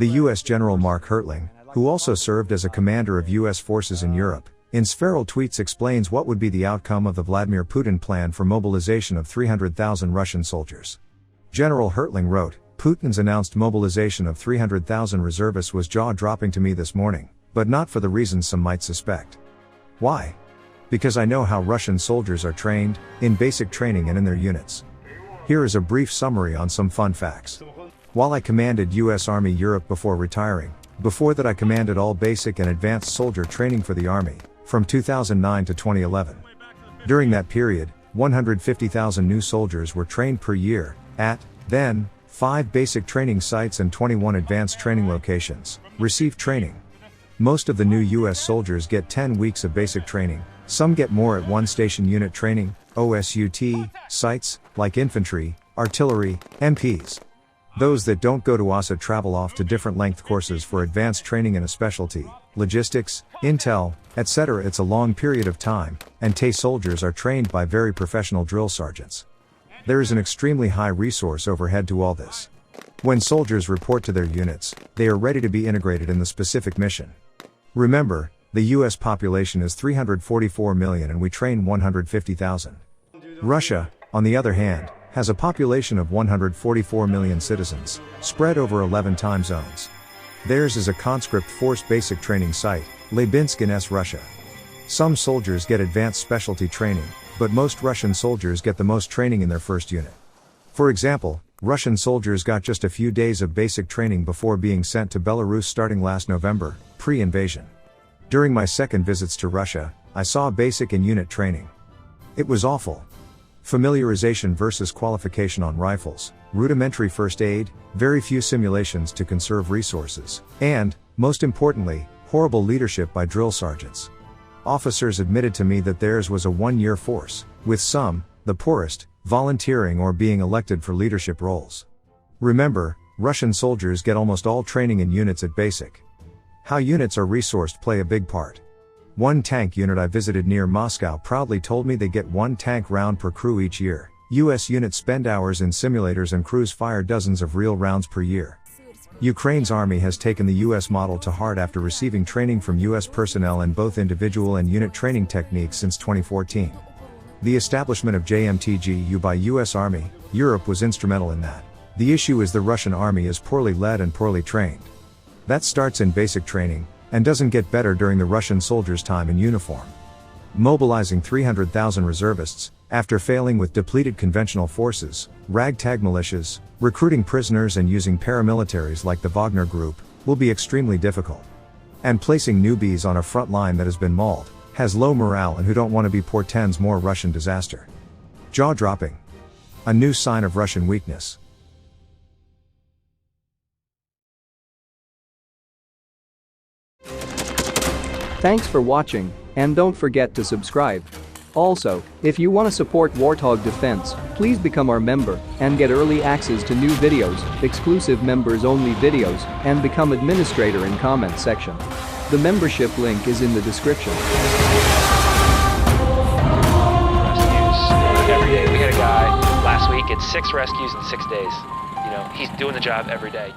The U.S. General Mark Hertling, who also served as a commander of U.S. forces in Europe, in several tweets explains what would be the outcome of the Vladimir Putin plan for mobilization of 300,000 Russian soldiers. General Hertling wrote, "Putin's announced mobilization of 300,000 reservists was jaw-dropping to me this morning, but not for the reasons some might suspect. Why? Because I know how Russian soldiers are trained, in basic training and in their units. Here is a brief summary on some fun facts. While I commanded U.S. Army Europe before retiring, before that I commanded all basic and advanced soldier training for the Army, from 2009 to 2011. During that period, 150,000 new soldiers were trained per year, at, then, 5 basic training sites and 21 advanced training locations, received training. Most of the new U.S. soldiers get 10 weeks of basic training, some get more at one station unit training, OSUT, sites, like infantry, artillery, MPs. Those that don't go to OSA travel off to different length courses for advanced training in a specialty, logistics, intel, etc. It's a long period of time, and TE soldiers are trained by very professional drill sergeants. There is an extremely high resource overhead to all this. When soldiers report to their units, they are ready to be integrated in the specific mission. Remember, the US population is 344 million and we train 150,000. Russia, on the other hand, has a population of 144 million citizens, spread over 11 time zones. Theirs is a conscript force basic training site, Labinsk in Russia. Some soldiers get advanced specialty training, but most Russian soldiers get the most training in their first unit. For example, Russian soldiers got just a few days of basic training before being sent to Belarus starting last November, pre-invasion. During my second visits to Russia, I saw basic and unit training. It was awful. Familiarization versus qualification on rifles, rudimentary first aid, very few simulations to conserve resources, and, most importantly, horrible leadership by drill sergeants. Officers admitted to me that theirs was a one-year force, with some, the poorest, volunteering or being elected for leadership roles. Remember, Russian soldiers get almost all training in units at basic. How units are resourced play a big part. One tank unit I visited near Moscow proudly told me they get 1 tank round per crew each year. US units spend hours in simulators and crews fire dozens of real rounds per year. Ukraine's army has taken the US model to heart after receiving training from US personnel in both individual and unit training techniques since 2014. The establishment of JMTGU by US Army, Europe was instrumental in that. The issue is the Russian army is poorly led and poorly trained. That starts in basic training, and doesn't get better during the Russian soldiers' time in uniform. Mobilizing 300,000 reservists, after failing with depleted conventional forces, ragtag militias, recruiting prisoners and using paramilitaries like the Wagner Group, will be extremely difficult. And placing newbies on a front line that has been mauled, has low morale and who don't want to be portends more Russian disaster. Jaw-dropping. A new sign of Russian weakness. Thanks for watching, and don't forget to subscribe. Also, if you want to support Warthog Defense, please become our member and get early access to new videos, exclusive members-only videos, and become administrator in comment section. The membership link is in the description. Rescues every day. We had a guy last week, it's 6 rescues in 6 days. You know, he's doing the job every day.